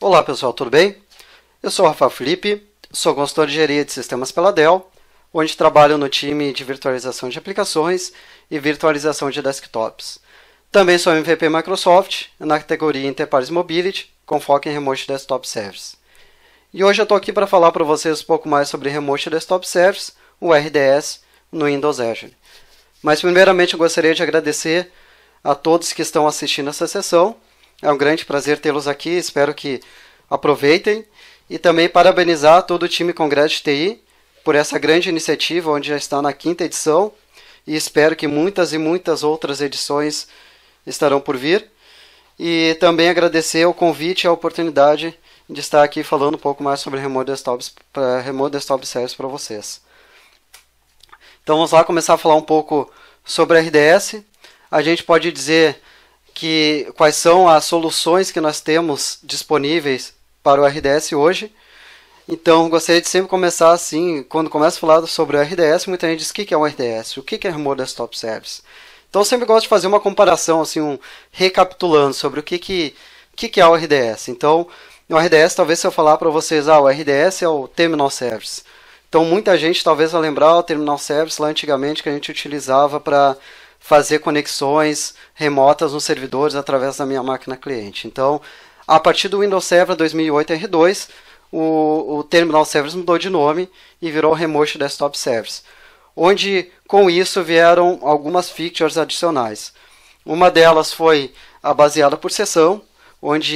Olá pessoal, tudo bem? Eu sou o Rafael Felipe, sou consultor de engenharia de sistemas pela Dell, onde trabalho no time de virtualização de aplicações e virtualização de desktops. Também sou MVP Microsoft na categoria Enterprise Mobility, com foco em Remote Desktop Service. E hoje eu estou aqui para falar para vocês um pouco mais sobre Remote Desktop Service, o RDS, no Windows Azure. Mas primeiramente eu gostaria de agradecer a todos que estão assistindo essa sessão. É um grande prazer tê-los aqui, espero que aproveitem. E também parabenizar todo o time Congresso de TI por essa grande iniciativa, onde já está na 5ª edição. E espero que muitas e muitas outras edições estarão por vir. E também agradecer o convite e a oportunidade de estar aqui falando um pouco mais sobre Remote Desktop Service para vocês. Então vamos lá começar a falar um pouco sobre RDS. A gente pode dizer quais são as soluções que nós temos disponíveis para o RDS hoje. Então, gostaria de sempre começar assim, quando começo a falar sobre o RDS, muita gente diz o que é um RDS, o que é Remote Desktop Service. Então, eu sempre gosto de fazer uma comparação, assim, recapitulando sobre o que é o RDS. Então, o RDS, talvez se eu falar para vocês, o RDS é o Terminal Service. Então, muita gente talvez vai lembrar o Terminal Service lá antigamente que a gente utilizava para fazer conexões remotas nos servidores através da minha máquina cliente. Então, a partir do Windows Server 2008 R2, o Terminal Service mudou de nome e virou Remote Desktop Service, onde com isso vieram algumas features adicionais. Uma delas foi a baseada por sessão, onde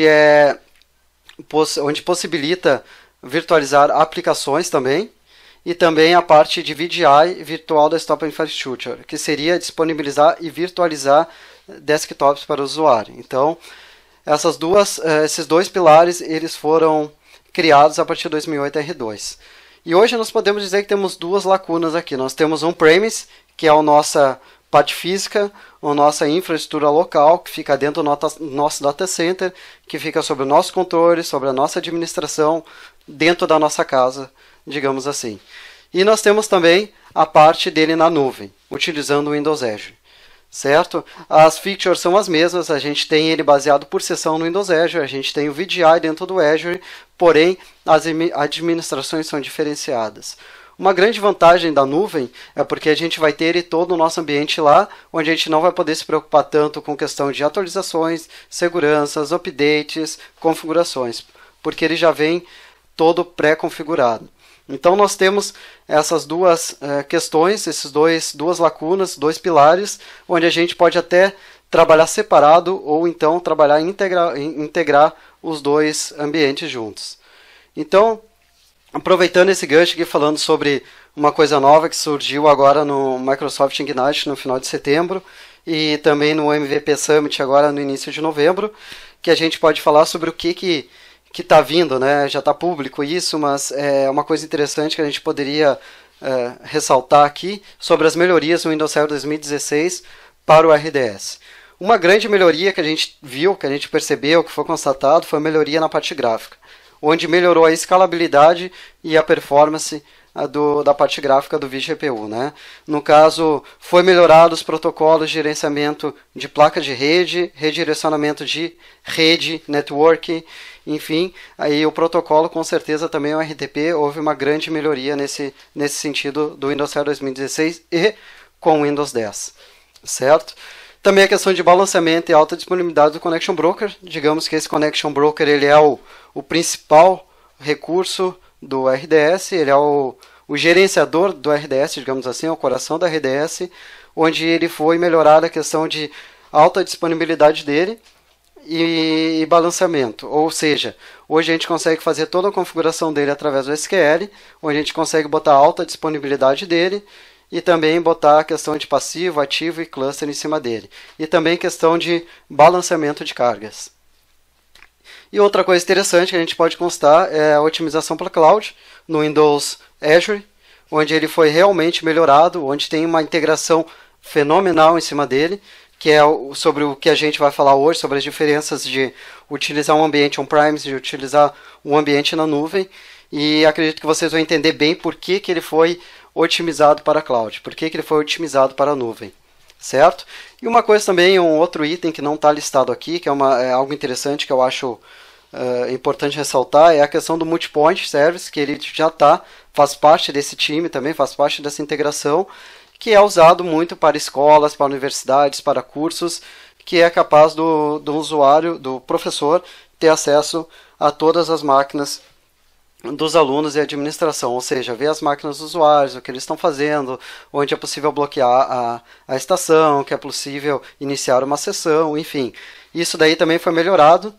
possibilita virtualizar aplicações também, e também a parte de VDI, Virtual Desktop Infrastructure, que seria disponibilizar e virtualizar desktops para o usuário. Então, esses dois pilares eles foram criados a partir de 2008 R2. E hoje nós podemos dizer que temos duas lacunas aqui. Nós temos on-premise, que é a nossa parte física, a nossa infraestrutura local, que fica dentro do nosso data center, que fica sob o nosso controle, sobre a nossa administração, dentro da nossa casa, digamos assim. E nós temos também a parte dele na nuvem, utilizando o Windows Azure. Certo? As features são as mesmas, a gente tem ele baseado por sessão no Windows Azure, a gente tem o VDI dentro do Azure, porém as administrações são diferenciadas. Uma grande vantagem da nuvem é porque a gente vai ter todo o nosso ambiente lá, onde a gente não vai poder se preocupar tanto com questão de atualizações, seguranças, updates, configurações, porque ele já vem todo pré-configurado. Então nós temos essas duas questões, duas lacunas, dois pilares, onde a gente pode até trabalhar separado ou então trabalhar integrar os dois ambientes juntos. Então, aproveitando esse gancho aqui, falando sobre uma coisa nova que surgiu agora no Microsoft Ignite no final de setembro e também no MVP Summit agora no início de novembro, que a gente pode falar sobre o que está vindo, né? Já está público isso, mas é uma coisa interessante que a gente poderia ressaltar aqui sobre as melhorias no Windows Server 2016 para o RDS. Uma grande melhoria que a gente viu, que a gente percebeu, que foi constatado, foi a melhoria na parte gráfica, onde melhorou a escalabilidade e a performance da parte gráfica do vGPU, né? No caso, foi melhorado os protocolos de gerenciamento de placa de rede, redirecionamento de rede, network, enfim, aí o protocolo com certeza também o RTP, houve uma grande melhoria nesse sentido do Windows Server 2016 e com o Windows 10, certo? Também a questão de balanceamento e alta disponibilidade do Connection Broker, digamos que esse Connection Broker ele é o principal recurso do RDS, ele é o gerenciador do RDS, digamos assim, é o coração do RDS, onde ele foi melhorar a questão de alta disponibilidade dele e balanceamento, ou seja, hoje a gente consegue fazer toda a configuração dele através do SQL, onde a gente consegue botar a alta disponibilidade dele e também botar a questão de passivo, ativo e cluster em cima dele, e também questão de balanceamento de cargas. E outra coisa interessante que a gente pode constar é a otimização para cloud no Windows Azure, onde ele foi realmente melhorado, onde tem uma integração fenomenal em cima dele, que é sobre o que a gente vai falar hoje, sobre as diferenças de utilizar um ambiente on-premise e utilizar um ambiente na nuvem, e acredito que vocês vão entender bem por que ele foi otimizado para a cloud, por que ele foi otimizado para a nuvem. certo? E uma coisa também, um outro item que não está listado aqui, que é algo interessante que eu acho é importante ressaltar é a questão do multipoint service, que ele já faz parte desse time também, faz parte dessa integração, que é usado muito para escolas, para universidades, para cursos, que é capaz do usuário, do professor, ter acesso a todas as máquinas dos alunos e administração, ou seja, ver as máquinas dos usuários, o que eles estão fazendo, onde é possível bloquear a estação, que é possível iniciar uma sessão, enfim. Isso daí também foi melhorado,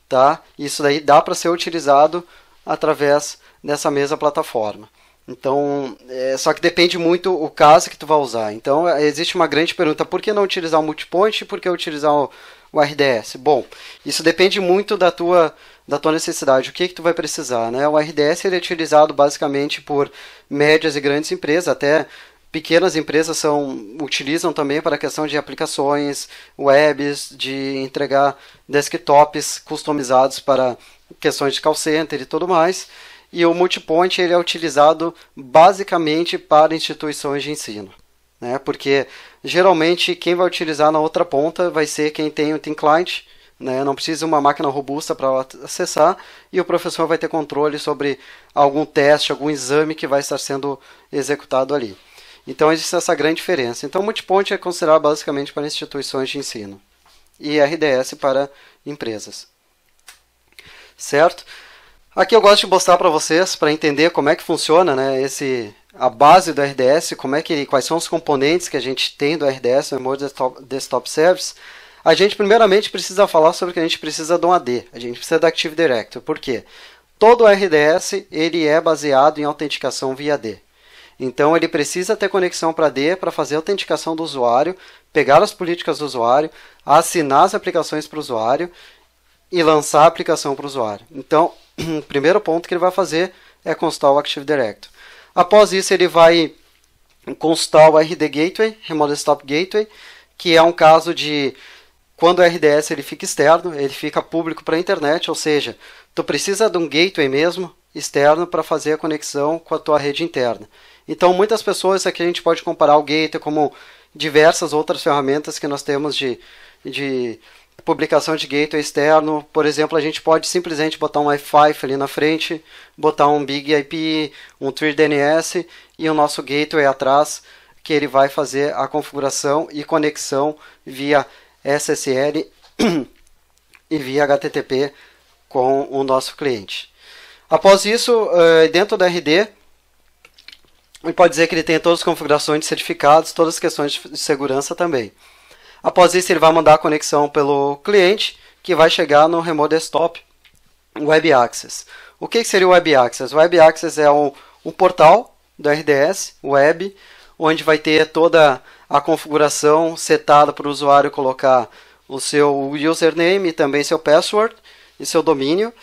tá? Isso daí dá para ser utilizado através dessa mesma plataforma. Então, só que depende muito o caso que tu vai usar. Então, existe uma grande pergunta, por que não utilizar o multipoint e por que utilizar o RDS? Bom, isso depende muito da tua necessidade, o que tu vai precisar, né? O RDS ele é utilizado basicamente por médias e grandes empresas, até pequenas empresas utilizam também para a questão de aplicações, webs, de entregar desktops customizados para questões de call center e tudo mais. E o multipoint ele é utilizado basicamente para instituições de ensino, né? Porque geralmente quem vai utilizar na outra ponta vai ser quem tem o Thin Client, né? Não precisa uma máquina robusta para acessar, e o professor vai ter controle sobre algum teste, algum exame que vai estar sendo executado ali. Então existe essa grande diferença. Então o multipoint é considerado basicamente para instituições de ensino e RDS para empresas. Certo? Aqui eu gosto de mostrar para vocês, para entender como é que funciona, né, a base do RDS, quais são os componentes que a gente tem do RDS, o Remote Desktop Service. A gente primeiramente precisa falar sobre que a gente precisa de um AD, a gente precisa da Active Directory. Por quê? Todo o RDS ele é baseado em autenticação via AD. Então ele precisa ter conexão para AD para fazer a autenticação do usuário, pegar as políticas do usuário, assinar as aplicações para o usuário e lançar a aplicação para o usuário. Então, o primeiro ponto que ele vai fazer é constar o Active Directory. Após isso, ele vai constar o RD Gateway, Remote Desktop Gateway, que é um caso de quando o RDS ele fica externo, ele fica público para a internet, ou seja, tu precisa de um gateway mesmo externo para fazer a conexão com a tua rede interna. Então, muitas pessoas aqui a gente pode comparar o gateway como diversas outras ferramentas que nós temos de publicação de gateway externo. Por exemplo, a gente pode simplesmente botar um i5 ali na frente, botar um Big IP, um TreeDNS e o nosso gateway atrás, que ele vai fazer a configuração e conexão via SSL e via HTTP com o nosso cliente. Após isso, dentro da RD, ele pode dizer que ele tem todas as configurações de certificados, todas as questões de segurança também. Após isso, ele vai mandar a conexão pelo cliente, que vai chegar no Remote Desktop Web Access. O que seria o Web Access? O Web Access é um portal do RDS web, onde vai ter toda a configuração setada para o usuário colocar o seu username e também seu password e seu domínio.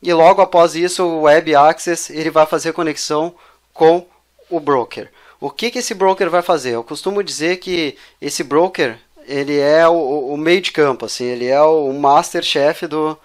E logo após isso, o Web Access ele vai fazer conexão com o broker. O que esse broker vai fazer? Eu costumo dizer que esse broker ele é o meio de campo, assim, ele é o master-chef do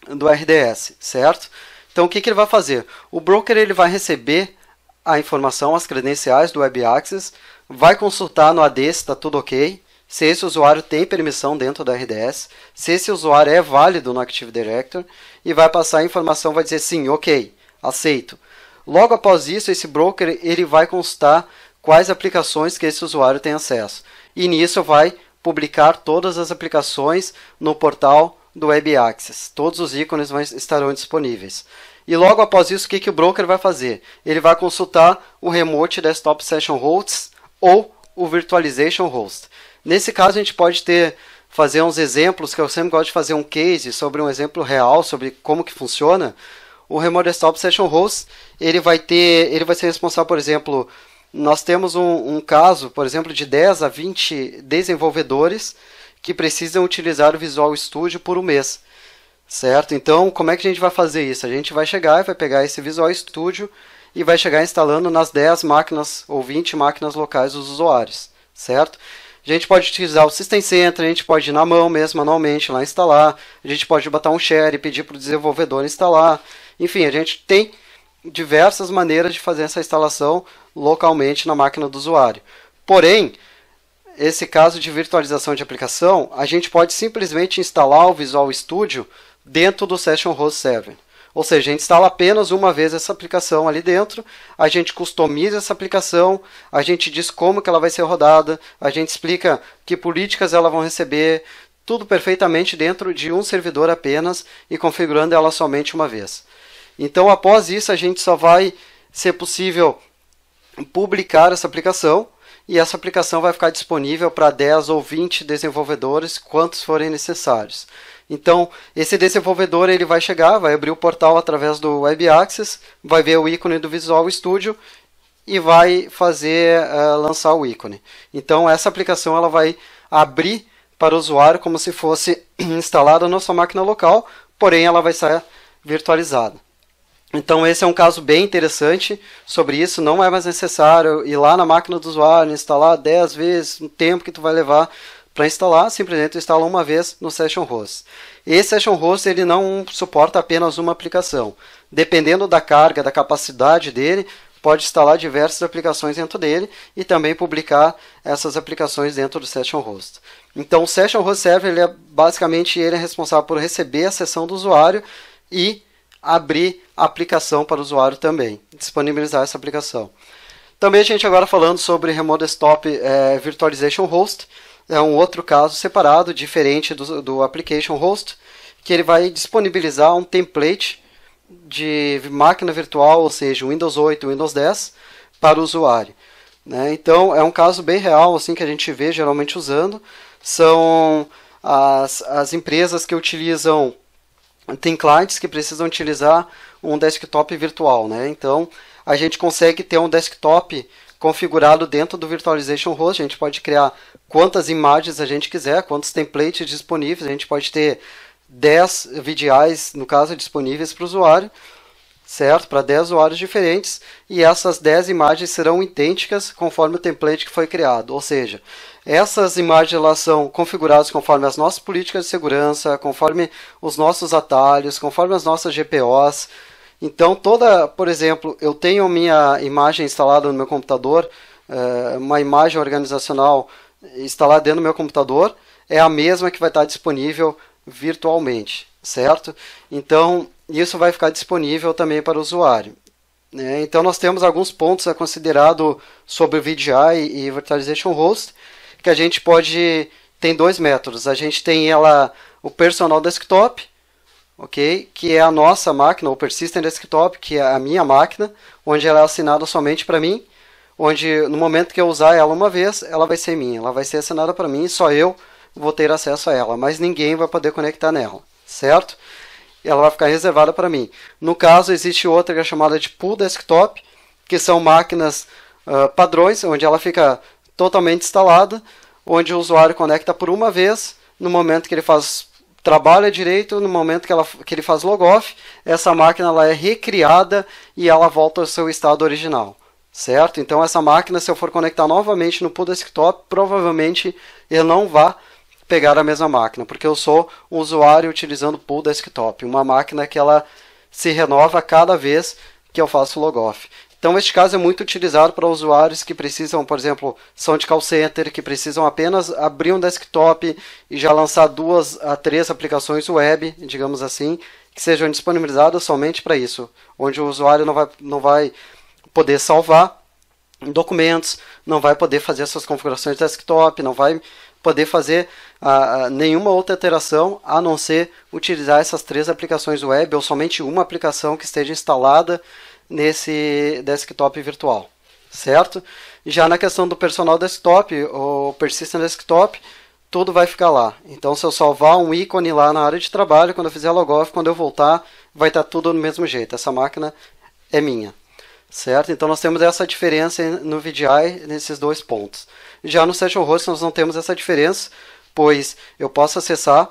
RDS, certo? Então, o que ele vai fazer? O broker ele vai receber a informação, as credenciais do Web Access, vai consultar no AD se está tudo ok, se esse usuário tem permissão dentro do RDS, se esse usuário é válido no Active Directory, e vai passar a informação, vai dizer sim, ok, aceito. Logo após isso, esse broker ele vai consultar quais aplicações que esse usuário tem acesso. E nisso vai publicar todas as aplicações no portal do Web Access. Todos os ícones estarão disponíveis. E logo após isso, o que o broker vai fazer? Ele vai consultar o Remote Desktop Session Hosts ou o Virtualization Host. Nesse caso, a gente pode fazer uns exemplos, que eu sempre gosto de fazer um case sobre um exemplo real, sobre como que funciona. O Remote Desktop Session Host, ele vai ser responsável, por exemplo, nós temos um caso, por exemplo, de 10 a 20 desenvolvedores que precisam utilizar o Visual Studio por um mês, certo? Então, como é que a gente vai fazer isso? A gente vai chegar e vai pegar esse Visual Studio e vai chegar instalando nas 10 máquinas ou 20 máquinas locais dos usuários, certo? A gente pode utilizar o System Center, a gente pode ir na mão mesmo, manualmente, lá instalar, a gente pode botar um share e pedir para o desenvolvedor instalar, enfim, a gente tem diversas maneiras de fazer essa instalação localmente na máquina do usuário. Porém, esse caso de virtualização de aplicação, a gente pode simplesmente instalar o Visual Studio dentro do Session Host Server. Ou seja, a gente instala apenas uma vez essa aplicação ali dentro, a gente customiza essa aplicação, a gente diz como que ela vai ser rodada, a gente explica que políticas ela vão receber, tudo perfeitamente dentro de um servidor apenas e configurando ela somente uma vez. Então, após isso, a gente só vai ser possível publicar essa aplicação e essa aplicação vai ficar disponível para 10 ou 20 desenvolvedores, quantos forem necessários. Então, esse desenvolvedor ele vai chegar, vai abrir o portal através do Web Access, vai ver o ícone do Visual Studio e vai fazer lançar o ícone. Então, essa aplicação ela vai abrir para o usuário como se fosse instalada na sua máquina local, porém ela vai ser virtualizada. Então, esse é um caso bem interessante sobre isso. Não é mais necessário ir lá na máquina do usuário, instalar 10 vezes o tempo que tu vai levar para instalar, simplesmente instala uma vez no Session Host. Esse Session Host ele não suporta apenas uma aplicação. Dependendo da carga, da capacidade dele, pode instalar diversas aplicações dentro dele e também publicar essas aplicações dentro do Session Host. Então, o Session Host Server ele é responsável por receber a sessão do usuário e abrir a aplicação para o usuário também, disponibilizar essa aplicação. Também a gente agora falando sobre Remote Desktop Virtualization Host, é um outro caso separado, diferente do Application Host, que ele vai disponibilizar um template de máquina virtual, ou seja, Windows 8, Windows 10, para o usuário. Né? Então, é um caso bem real assim, que a gente vê geralmente usando, são as empresas que utilizam. Tem clientes que precisam utilizar um desktop virtual, né? Então, a gente consegue ter um desktop configurado dentro do Virtualization Host. A gente pode criar quantas imagens a gente quiser, quantos templates disponíveis. A gente pode ter 10 VDIs, no caso, disponíveis para o usuário, certo? Para 10 usuários diferentes. E essas 10 imagens serão idênticas conforme o template que foi criado. Ou seja, essas imagens elas são configuradas conforme as nossas políticas de segurança, conforme os nossos atalhos, conforme as nossas GPOs. Então, por exemplo, eu tenho minha imagem instalada no meu computador, uma imagem organizacional instalada dentro do meu computador, é a mesma que vai estar disponível virtualmente, certo? Então, isso vai ficar disponível também para o usuário. Né? Então, nós temos alguns pontos a considerar sobre o VDI e Virtualization Host, que a gente tem dois métodos. A gente tem o Personal Desktop, okay? Que é a nossa máquina, o Persistent Desktop, que é a minha máquina, onde ela é assinada somente para mim, onde no momento que eu usar ela uma vez, ela vai ser minha, ela vai ser assinada para mim e só eu vou ter acesso a ela, mas ninguém vai poder conectar nela, certo? Ela vai ficar reservada para mim. No caso, existe outra que é chamada de Pool Desktop, que são máquinas padrões, onde ela fica totalmente instalada, onde o usuário conecta por uma vez, no momento que ele trabalha direito, no momento que ele faz logoff, essa máquina ela é recriada e ela volta ao seu estado original, certo? Então essa máquina, se eu for conectar novamente no Pool Desktop, provavelmente ele não vai pegar a mesma máquina, porque eu sou um usuário utilizando Pool Desktop, uma máquina que ela se renova a cada vez que eu faço logoff. Então, este caso é muito utilizado para usuários que precisam, por exemplo, são de call center, que precisam apenas abrir um desktop e já lançar 2 a 3 aplicações web, digamos assim, que sejam disponibilizadas somente para isso, onde o usuário não vai poder salvar documentos, não vai poder fazer suas configurações de desktop, não vai poder fazer nenhuma outra alteração a não ser utilizar essas 3 aplicações web ou somente uma aplicação que esteja instalada nesse desktop virtual, certo? Já na questão do Personal Desktop, ou Persistent Desktop, tudo vai ficar lá. Então, se eu salvar um ícone lá na área de trabalho, quando eu fizer logoff, quando eu voltar, vai estar tudo do mesmo jeito. Essa máquina é minha, certo? Então, nós temos essa diferença no VDI nesses 2 pontos. Já no Session Host, nós não temos essa diferença, pois eu posso acessar,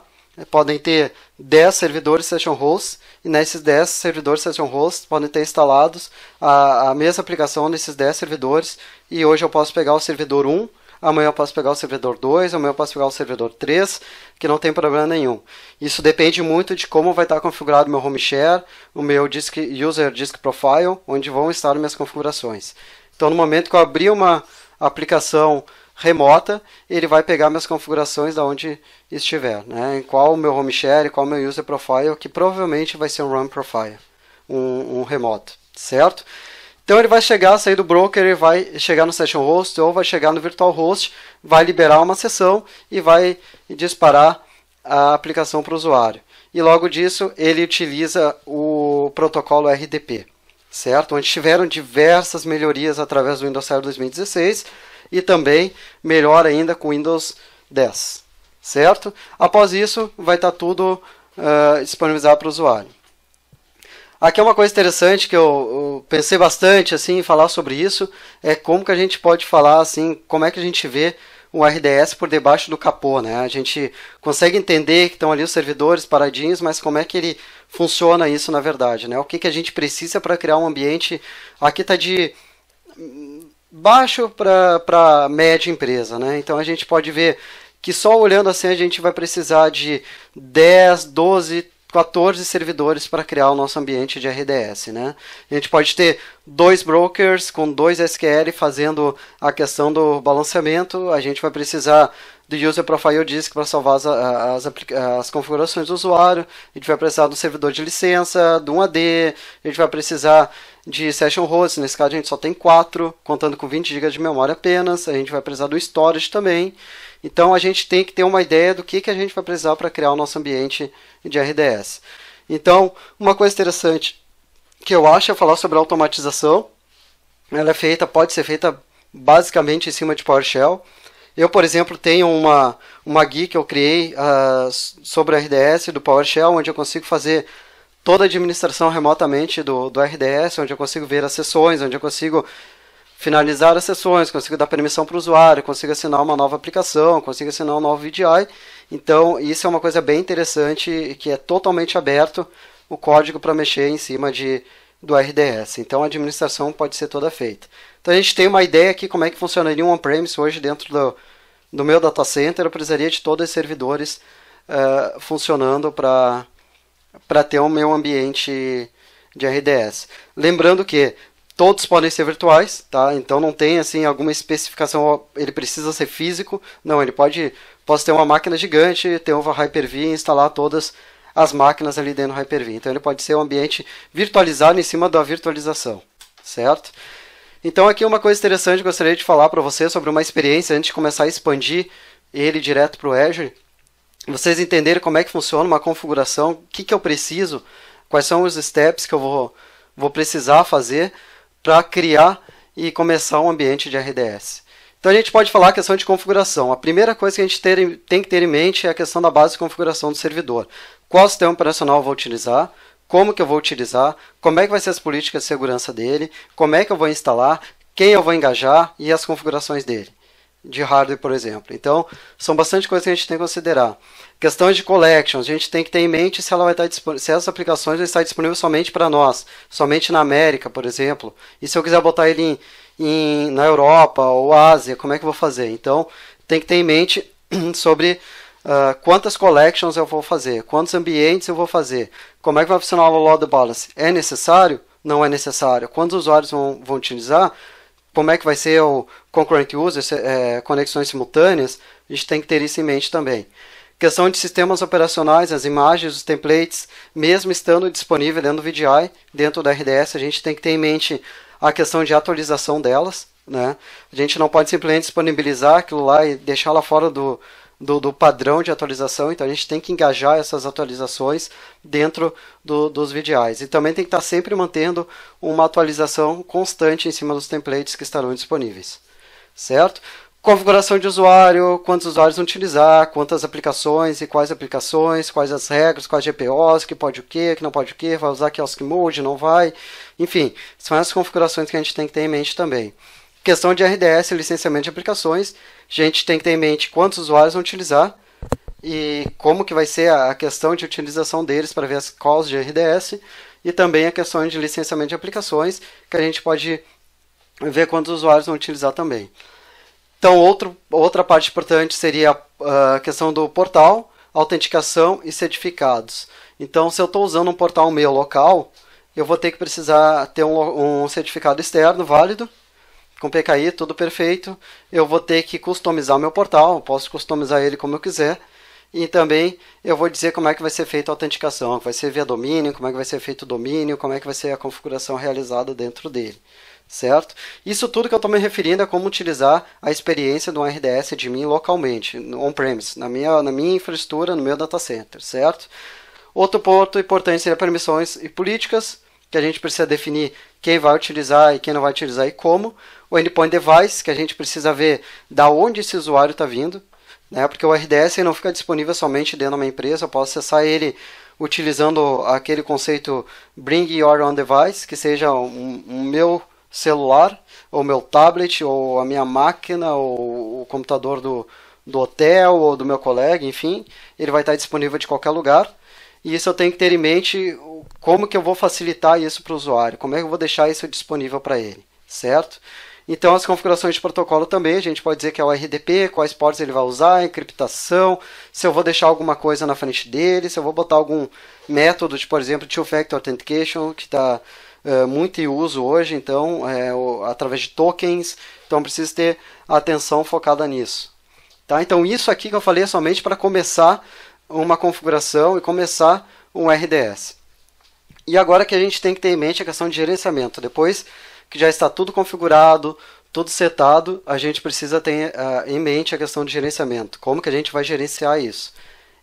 podem ter 10 servidores Session Host, e nesses 10 servidores Session Host podem ter instalados a mesma aplicação nesses 10 servidores, e hoje eu posso pegar o servidor 1, amanhã eu posso pegar o servidor 2, amanhã eu posso pegar o servidor 3, que não tem problema nenhum. Isso depende muito de como vai estar configurado o meu home share, o meu user disk profile, onde vão estar minhas configurações. Então, no momento que eu abrir uma aplicação remota, ele vai pegar minhas configurações da onde estiver, né? Em qual o meu home share, qual o meu user profile, que provavelmente vai ser um run profile, um remoto, certo? Então ele vai sair do broker, ele vai chegar no session host ou vai chegar no virtual host, vai liberar uma sessão e vai disparar a aplicação para o usuário. E logo disso ele utiliza o protocolo RDP, certo? Onde tiveram diversas melhorias através do Windows Server 2016 e também melhor ainda com Windows 10, certo? Após isso vai estar tudo disponibilizado para o usuário. Aqui é uma coisa interessante que eu pensei bastante assim, em falar sobre isso, é como que a gente pode falar assim, como é que a gente vê o RDS por debaixo do capô, né? A gente consegue entender que estão ali os servidores paradinhos, mas como é que ele funciona isso na verdade, né? O que a gente precisa para criar um ambiente, aqui está de baixo para média empresa, né? Então a gente pode ver que só olhando assim a gente vai precisar de 10, 12, 14 servidores para criar o nosso ambiente de RDS, né? A gente pode ter 2 brokers com 2 SQL fazendo a questão do balanceamento. A gente vai precisar do User Profile Disk para salvar as configurações do usuário. A gente vai precisar do servidor de licença, do 1AD. A gente vai precisar de Session Hosts. Nesse caso a gente só tem 4, contando com 20 GB de memória apenas. A gente vai precisar do Storage também. Então a gente tem que ter uma ideia do que a gente vai precisar para criar o nosso ambiente de RDS. Então, uma coisa interessante que eu acho é falar sobre a automatização. Ela pode ser feita basicamente em cima de PowerShell. Eu, por exemplo, tenho uma guia que eu criei sobre o RDS do PowerShell, onde eu consigo fazer toda a administração remotamente do RDS, onde eu consigo ver as sessões, onde eu consigo finalizar as sessões, consigo dar permissão para o usuário, consigo assinar uma nova aplicação, consigo assinar um novo VDI. Então, isso é uma coisa bem interessante, que é totalmente aberto o código para mexer em cima do RDS. Então, a administração pode ser toda feita. Então, a gente tem uma ideia aqui como é que funcionaria um on-premise hoje dentro do meu data center. Eu precisaria de todos os servidores funcionando para ter o meu ambiente de RDS. Lembrando que todos podem ser virtuais, tá? Então não tem assim alguma especificação, ele precisa ser físico. Não, ele posso ter uma máquina gigante, ter um Hyper-V e instalar todas as máquinas ali dentro do Hyper-V. Então ele pode ser um ambiente virtualizado em cima da virtualização, certo? Então aqui uma coisa interessante que eu gostaria de falar para vocês sobre uma experiência antes de começar a expandir ele direto para o Azure. Vocês entenderem como é que funciona uma configuração, o que eu preciso, quais são os steps que eu vou precisar fazer para criar e começar um ambiente de RDS. Então a gente pode falar a questão de configuração. A primeira coisa que a gente tem que ter em mente é a questão da base de configuração do servidor. Qual sistema operacional eu vou utilizar, como que eu vou utilizar, como é que vai ser as políticas de segurança dele, como é que eu vou instalar, quem eu vou engajar e as configurações dele, de hardware, por exemplo. Então, são bastante coisas que a gente tem que considerar. Questões de collections, a gente tem que ter em mente se essas aplicações vão estar disponíveis somente para nós, somente na América, por exemplo. E se eu quiser botar ele na Europa ou Ásia, como é que eu vou fazer? Então, tem que ter em mente sobre quantas collections eu vou fazer, quantos ambientes eu vou fazer, como é que vai funcionar o load balance. É necessário? Não é necessário. Quantos usuários vão utilizar? Como é que vai ser o concurrent user, conexões simultâneas? A gente tem que ter isso em mente também. Questão de sistemas operacionais, as imagens, os templates, mesmo estando disponível dentro do VDI, dentro da RDS, a gente tem que ter em mente a questão de atualização delas, né? A gente não pode simplesmente disponibilizar aquilo lá e deixar lá fora do padrão de atualização, então a gente tem que engajar essas atualizações dentro dos VDIs. E também tem que estar sempre mantendo uma atualização constante em cima dos templates que estarão disponíveis, certo? Configuração de usuário, quantos usuários vão utilizar, quantas aplicações e quais aplicações, quais as regras, quais GPOs, que pode o que não pode o que, vai usar Kiosk Mode, não vai. Enfim, são essas configurações que a gente tem que ter em mente também. Questão de RDS, licenciamento de aplicações, a gente tem que ter em mente quantos usuários vão utilizar e como que vai ser a questão de utilização deles para ver as calls de RDS e também a questão de licenciamento de aplicações, que a gente pode ver quantos usuários vão utilizar também. Então, outra parte importante seria a questão do portal, autenticação e certificados. Então, se eu estou usando um portal meu local, eu vou ter que precisar ter um certificado externo válido, com PKI, tudo perfeito. Eu vou ter que customizar meu portal, eu posso customizar ele como eu quiser. E também eu vou dizer como é que vai ser feita a autenticação, vai ser via domínio, como é que vai ser feito o domínio, como é que vai ser a configuração realizada dentro dele, certo? Isso tudo que eu estou me referindo é como utilizar a experiência do RDS de mim localmente, on-premise, na minha infraestrutura, no meu data center, certo? Outro ponto importante seria permissões e políticas, que a gente precisa definir quem vai utilizar e quem não vai utilizar e como. O endpoint device, que a gente precisa ver da onde esse usuário está vindo, né? Porque o RDS não fica disponível somente dentro de uma empresa, eu posso acessar ele utilizando aquele conceito Bring Your Own Device, que seja um meu celular, ou meu tablet, ou a minha máquina, ou o computador do hotel, ou do meu colega, enfim, ele vai estar disponível de qualquer lugar. E isso eu tenho que ter em mente como que eu vou facilitar isso para o usuário, como é que eu vou deixar isso disponível para ele, certo? Então as configurações de protocolo também, a gente pode dizer que é o RDP, quais ports ele vai usar, encriptação, se eu vou deixar alguma coisa na frente dele, se eu vou botar algum método, de, por exemplo, Two-Factor Authentication, que está muito em uso hoje, então, através de tokens, então preciso ter atenção focada nisso. Tá? Então isso aqui que eu falei é somente para começar uma configuração e começar um RDS. E agora que a gente tem que ter em mente a questão de gerenciamento. Depois que já está tudo configurado, tudo setado, a gente precisa ter em mente a questão de gerenciamento. Como que a gente vai gerenciar isso?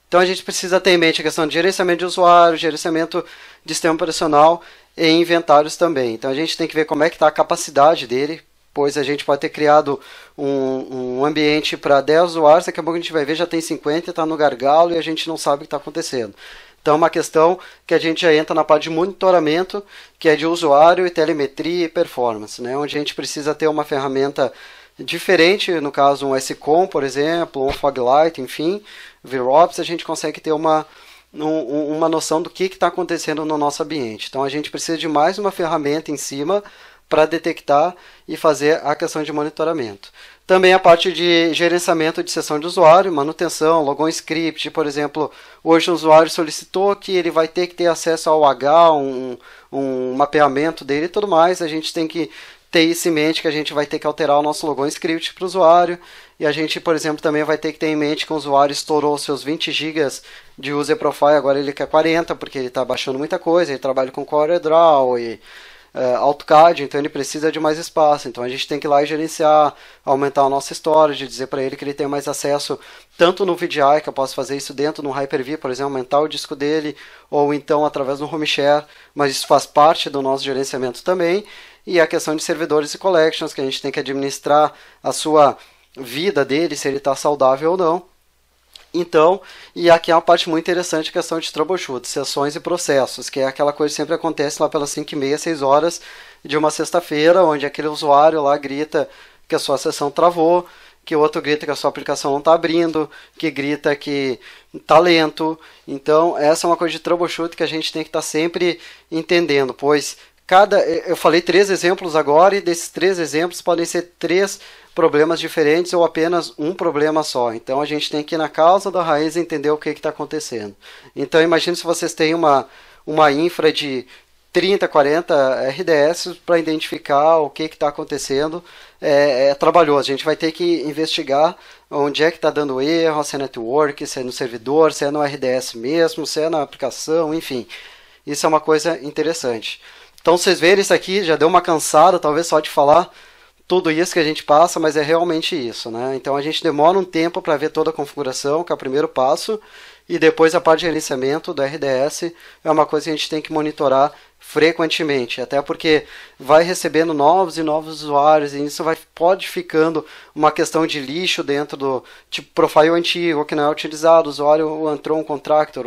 Então a gente precisa ter em mente a questão de gerenciamento de usuário, gerenciamento de sistema operacional e inventários também. Então a gente tem que ver como é que está a capacidade dele, pois a gente pode ter criado um ambiente para 10 usuários, daqui a pouco a gente vai ver, já tem 50 e está no gargalo e a gente não sabe o que está acontecendo. Então é uma questão que a gente já entra na parte de monitoramento, que é de usuário e telemetria e performance, né? Onde a gente precisa ter uma ferramenta diferente, no caso um SCOM, por exemplo, um Foglight, enfim, VROPS, a gente consegue ter uma noção do que está acontecendo no nosso ambiente. Então a gente precisa de mais uma ferramenta em cima para detectar e fazer a questão de monitoramento. Também a parte de gerenciamento de sessão de usuário, manutenção, logon script, por exemplo, hoje o usuário solicitou que ele vai ter que ter acesso ao H, um mapeamento dele e tudo mais, a gente tem que ter isso em mente que a gente vai ter que alterar o nosso logon script para o usuário, e a gente, por exemplo, também vai ter que ter em mente que o usuário estourou seus 20 GB de user profile, agora ele quer 40, porque ele está baixando muita coisa, ele trabalha com CorelDRAW e AutoCAD, então ele precisa de mais espaço, então a gente tem que ir lá e gerenciar, aumentar a nossa storage, dizer para ele que ele tem mais acesso tanto no VDI, que eu posso fazer isso dentro no Hyper-V, por exemplo, aumentar o disco dele, ou então através do home share, mas isso faz parte do nosso gerenciamento também, e a questão de servidores e collections, que a gente tem que administrar a sua vida dele, se ele está saudável ou não. Então, e aqui é uma parte muito interessante, a questão de troubleshoot, sessões e processos, que é aquela coisa que sempre acontece lá pelas 5h30, 6 horas de uma sexta-feira, onde aquele usuário lá grita que a sua sessão travou, que o outro grita que a sua aplicação não está abrindo, que grita que está lento. Então, essa é uma coisa de troubleshoot que a gente tem que estar sempre entendendo, pois eu falei 3 exemplos agora, e desses 3 exemplos podem ser 3 problemas diferentes ou apenas um problema só. Então a gente tem que ir na causa da raiz e entender o que está acontecendo. Então imagine se vocês têm uma infra de 30, 40 RDS para identificar o que está acontecendo. É trabalhoso, a gente vai ter que investigar onde é que está dando erro, se é network, se é no servidor, se é no RDS mesmo, se é na aplicação, enfim. Isso é uma coisa interessante. Então vocês verem isso aqui, já deu uma cansada, talvez só de falar tudo isso que a gente passa, mas é realmente isso, né? Então a gente demora um tempo para ver toda a configuração, que é o primeiro passo, e depois a parte de gerenciamento do RDS é uma coisa que a gente tem que monitorar frequentemente, até porque vai recebendo novos e novos usuários, e isso pode ficando uma questão de lixo dentro do tipo profile antigo, que não é utilizado, o usuário entrou um contractor,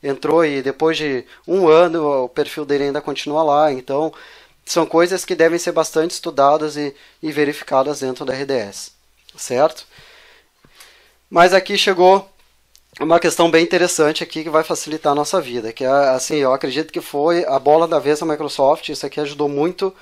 entrou e depois de um ano o perfil dele ainda continua lá, então são coisas que devem ser bastante estudadas e verificadas dentro da RDS, certo? Mas aqui chegou uma questão bem interessante aqui que vai facilitar a nossa vida, que é assim, eu acredito que foi a bola da vez da Microsoft, isso aqui ajudou muito,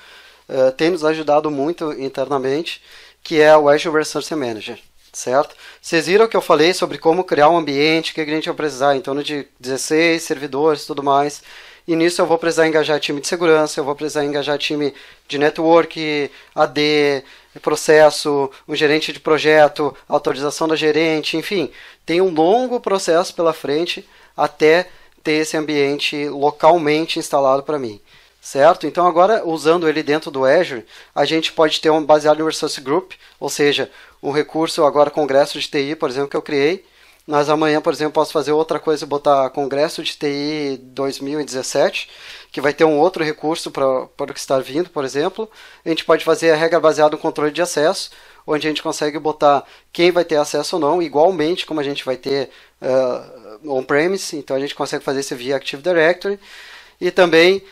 tem nos ajudado muito internamente, que é o Azure Resource Manager, certo? Vocês viram que eu falei sobre como criar um ambiente, que a gente vai precisar em torno de 16 servidores e tudo mais. e nisso eu vou precisar engajar time de segurança, eu vou precisar engajar time de network, AD, processo, um gerente de projeto, autorização da gerente, enfim, tem um longo processo pela frente até ter esse ambiente localmente instalado para mim. Certo? Então agora, usando ele dentro do Azure, a gente pode ter um baseado no Resource Group, ou seja, um recurso agora congresso de TI, por exemplo, que eu criei. Mas amanhã, por exemplo, posso fazer outra coisa e botar congresso de TI 2017, que vai ter um outro recurso para o que está vindo, por exemplo. A gente pode fazer a regra baseada no controle de acesso, onde a gente consegue botar quem vai ter acesso ou não, igualmente como a gente vai ter on-premise, então a gente consegue fazer isso via Active Directory. E também,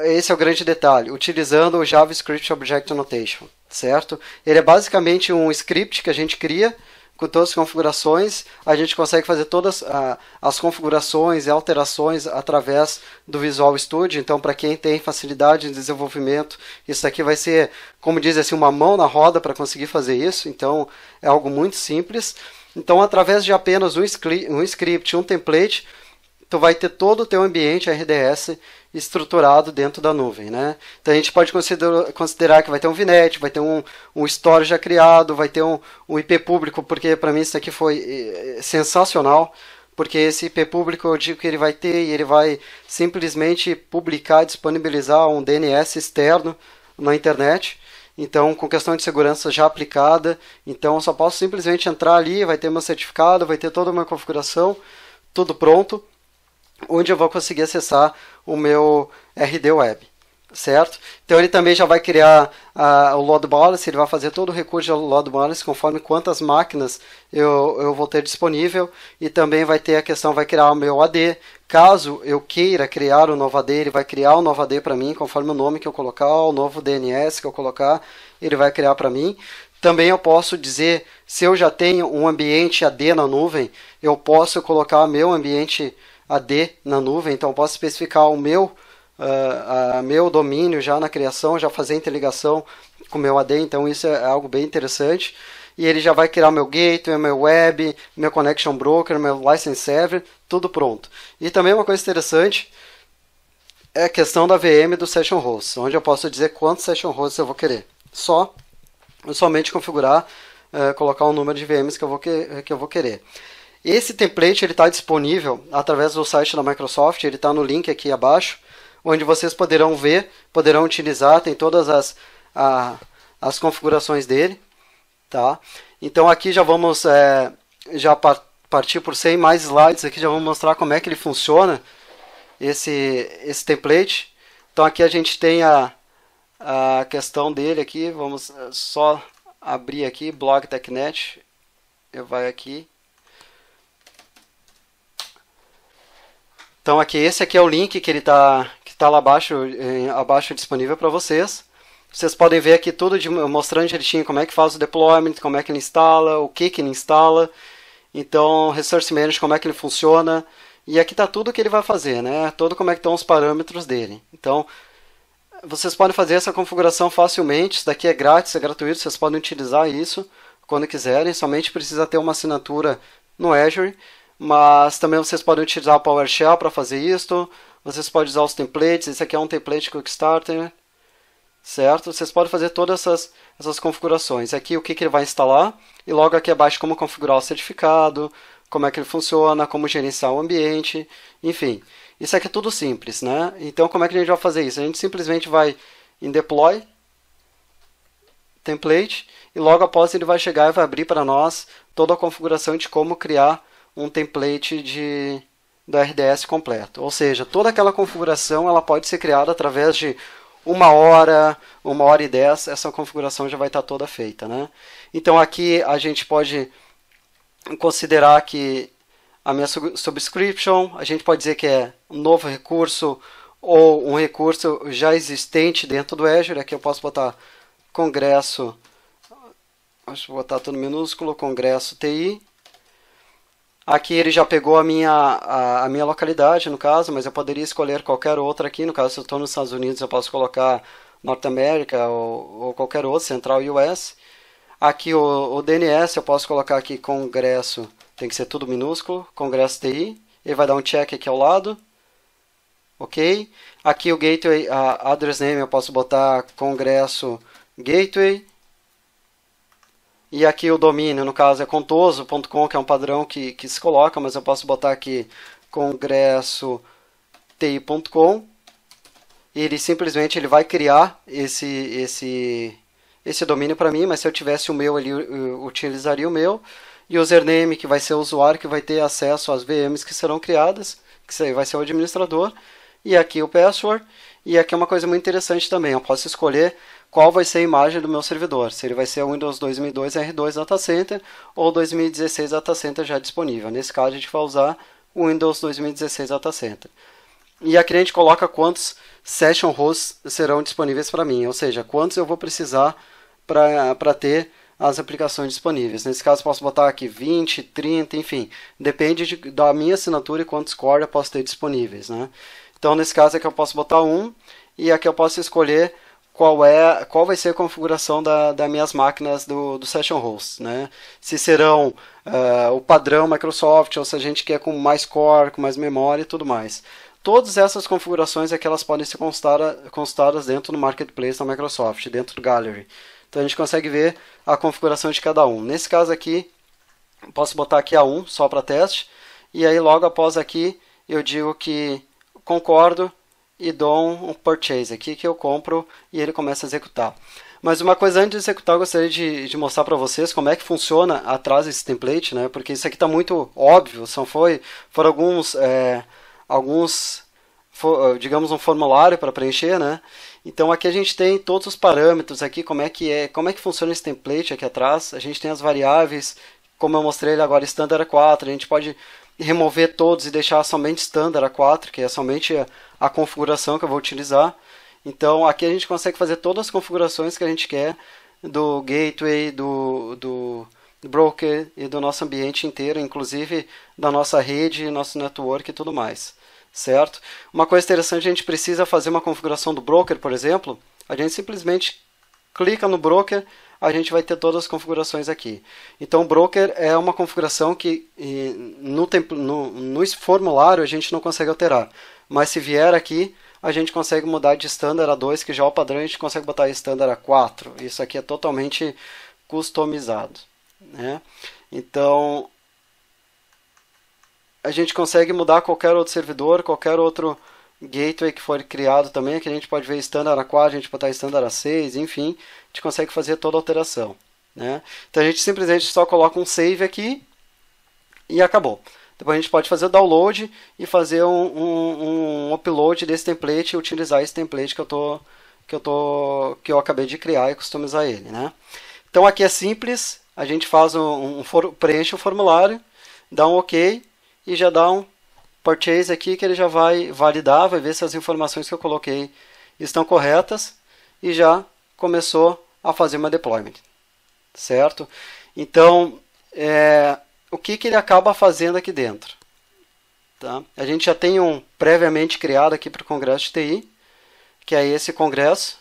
esse é o grande detalhe, utilizando o JavaScript Object Notation, certo? Ele é basicamente um script que a gente cria com todas as configurações, a gente consegue fazer todas as configurações e alterações através do Visual Studio. Então, para quem tem facilidade de desenvolvimento, isso aqui vai ser, como diz assim, uma mão na roda para conseguir fazer isso. Então, é algo muito simples. Então, através de apenas um script, um template, tu vai ter todo o teu ambiente RDS estruturado dentro da nuvem, né? Então a gente pode considerar que vai ter um VNet, vai ter um store já criado, vai ter um IP público, porque para mim isso aqui foi sensacional, porque esse IP público eu digo que ele vai ter e ele vai simplesmente publicar, disponibilizar um DNS externo na internet. Então, com questão de segurança já aplicada, então eu só posso simplesmente entrar ali, vai ter meu certificado, vai ter toda uma configuração, tudo pronto, onde eu vou conseguir acessar o meu RD Web, certo? Então ele também já vai criar o load balance, ele vai fazer todo o recurso de load balance conforme quantas máquinas eu vou ter disponível, e também vai ter a questão, vai criar o meu AD, caso eu queira criar um novo AD, ele vai criar um novo AD para mim, conforme o nome que eu colocar, o novo DNS que eu colocar, ele vai criar para mim. Também eu posso dizer, se eu já tenho um ambiente AD na nuvem, eu posso colocar meu ambiente AD na nuvem, então eu posso especificar o meu domínio já na criação, já fazer interligação com o meu AD, então isso é algo bem interessante. E ele já vai criar meu gateway, meu web, meu connection broker, meu license server, tudo pronto. E também uma coisa interessante é a questão da VM do session host, onde eu posso dizer quantos session hosts eu vou querer. Somente configurar, colocar o número de VMs que eu vou querer. Esse template está disponível através do site da Microsoft, ele está no link aqui abaixo, onde vocês poderão ver, poderão utilizar, tem todas as configurações dele. Tá? Então aqui já vamos partir por 100 mais slides, aqui já vamos mostrar como é que ele funciona, esse template. Então aqui a gente tem a questão dele aqui, vamos só abrir aqui, blog TechNet, vai aqui. Então aqui, esse aqui é o link que está lá abaixo disponível para vocês. Vocês podem ver aqui tudo mostrando direitinho como é que faz o deployment, como é que ele instala, o que ele instala. Então, Resource Manager, como é que ele funciona. E aqui está tudo o que ele vai fazer, né? Todo como é que estão os parâmetros dele. Então, vocês podem fazer essa configuração facilmente. Isso daqui é grátis, é gratuito. Vocês podem utilizar isso quando quiserem. Somente precisa ter uma assinatura no Azure. Mas também vocês podem utilizar o PowerShell para fazer isso. Vocês podem usar os templates. Esse aqui é um template Quick Starter. Certo? Vocês podem fazer todas essas configurações. Aqui o que ele vai instalar. E logo aqui abaixo como configurar o certificado. Como é que ele funciona. Como gerenciar o ambiente. Enfim. Isso aqui é tudo simples, né? Então como é que a gente vai fazer isso? A gente simplesmente vai em Deploy. Template. E logo após ele vai chegar e vai abrir para nós toda a configuração de como criar um template do RDS completo. Ou seja, toda aquela configuração ela pode ser criada através de 1 hora e 10, essa configuração já vai estar toda feita, né? Então aqui a gente pode considerar que a minha subscription, a gente pode dizer que é um novo recurso ou um recurso já existente dentro do Azure. Aqui eu posso botar congresso, deixa eu botar tudo minúsculo, congresso TI. Aqui ele já pegou a minha localidade, no caso, mas eu poderia escolher qualquer outra aqui. No caso, se eu estou nos Estados Unidos, eu posso colocar Norte América ou qualquer outro, Central US. Aqui o DNS, eu posso colocar aqui congresso, tem que ser tudo minúsculo, congresso TI. Ele vai dar um check aqui ao lado. ok? Aqui o gateway, a address name eu posso botar congresso gateway. E aqui o domínio, no caso, é contoso.com, que é um padrão que se coloca, mas eu posso botar aqui congressoTI.com. E ele simplesmente vai criar esse domínio para mim, mas se eu tivesse o meu ali, eu utilizaria o meu. E username, que vai ser o usuário que vai ter acesso às VMs que serão criadas, que vai ser o administrador. E aqui o password. E aqui é uma coisa muito interessante também, eu posso escolher qual vai ser a imagem do meu servidor, se ele vai ser o Windows 2002 R2 Data Center ou 2016 Data Center já disponível. Nesse caso a gente vai usar o Windows 2016 Data Center. E aqui a gente coloca quantos session hosts serão disponíveis para mim, ou seja, quantos eu vou precisar para ter as aplicações disponíveis. Nesse caso posso botar aqui 20, 30, enfim, depende da minha assinatura e quantos core eu posso ter disponíveis, né? Então nesse caso aqui eu posso botar 1 e aqui eu posso escolher qual vai ser a configuração das minhas máquinas do Session Host, né? Se serão o padrão Microsoft ou se a gente quer com mais core, com mais memória e tudo mais. Todas essas configurações é que elas podem ser constadas dentro do Marketplace da Microsoft, dentro do Gallery. Então a gente consegue ver a configuração de cada um. Nesse caso aqui, posso botar aqui A1 só para teste, e aí logo após aqui eu digo que concordo e dou um purchase aqui que eu compro e ele começa a executar. Mas uma coisa antes de executar, eu gostaria de mostrar para vocês como é que funciona atrás desse template, né? Porque isso aqui está muito óbvio, foram digamos um formulário para preencher, né? Então aqui a gente tem todos os parâmetros aqui, como é que funciona esse template aqui atrás. A gente tem as variáveis, como eu mostrei ele agora, standard A4, a gente pode remover todos e deixar somente standard A4, que é somente a configuração que eu vou utilizar. Então aqui a gente consegue fazer todas as configurações que a gente quer do gateway, do broker e do nosso ambiente inteiro, inclusive da nossa rede, nosso network e tudo mais, certo? Uma coisa interessante, a gente precisa fazer uma configuração do broker, por exemplo, a gente simplesmente clica no broker, a gente vai ter todas as configurações aqui. Então o broker é uma configuração que no formulário a gente não consegue alterar, mas se vier aqui a gente consegue mudar de standard A2, que já é o padrão, a gente consegue botar standard A4. Isso aqui é totalmente customizado, né? Então a gente consegue mudar qualquer outro servidor, qualquer outro gateway que for criado também. Aqui a gente pode ver standard A4, a gente botar standard A6, enfim, a gente consegue fazer toda a alteração, né? Então a gente simplesmente só coloca um save aqui e acabou. Depois a gente pode fazer o download e fazer um upload desse template e utilizar esse template que eu acabei de criar e customizar ele, né? Então aqui é simples, a gente faz preenche o formulário, dá um OK e já dá um purchase aqui que ele já vai validar, vai ver se as informações que eu coloquei estão corretas e já começou a fazer uma deployment, certo? Então, o que ele acaba fazendo aqui dentro? Tá? A gente já tem um previamente criado aqui para o Congresso de TI, que é esse congresso,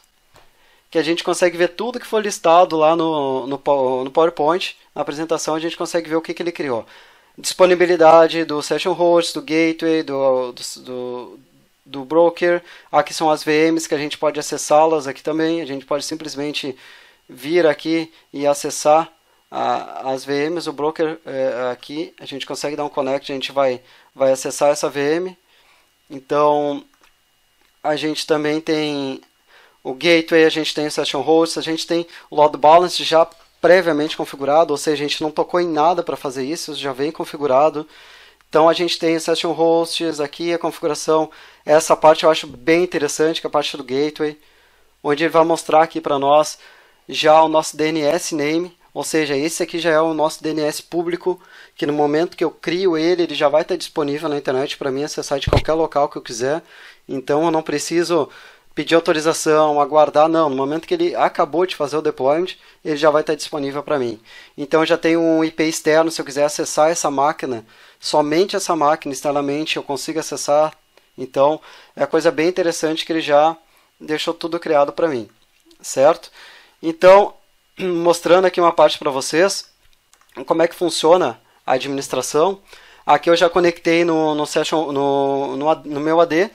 que a gente consegue ver tudo que foi listado lá no PowerPoint. Na apresentação a gente consegue ver o que ele criou. Disponibilidade do Session Host, do Gateway, do Broker. Aqui são as VMs que a gente pode acessá-las aqui também. A gente pode simplesmente vir aqui e acessar as VMs. O Broker aqui, a gente consegue dar um connect, a gente vai acessar essa VM. Então, a gente também tem o Gateway, a gente tem o Session Host, a gente tem o Load Balance já previamente configurado, ou seja, a gente não tocou em nada para fazer isso já vem configurado. Então a gente tem Session Hosts, aqui a configuração, essa parte eu acho bem interessante, que é a parte do Gateway, onde ele vai mostrar aqui para nós já o nosso DNS name, ou seja, esse aqui já é o nosso DNS público, que no momento que eu crio ele já vai estar disponível na internet para mim acessar de qualquer local que eu quiser, então eu não preciso pedir autorização, aguardar, não. No momento que ele acabou de fazer o deployment, ele já vai estar disponível para mim. Então eu já tenho um IP externo, se eu quiser acessar essa máquina, somente essa máquina externamente eu consigo acessar. Então é uma coisa bem interessante que ele já deixou tudo criado para mim, certo? Então, mostrando aqui uma parte para vocês, como é que funciona a administração. Aqui eu já conectei no meu AD,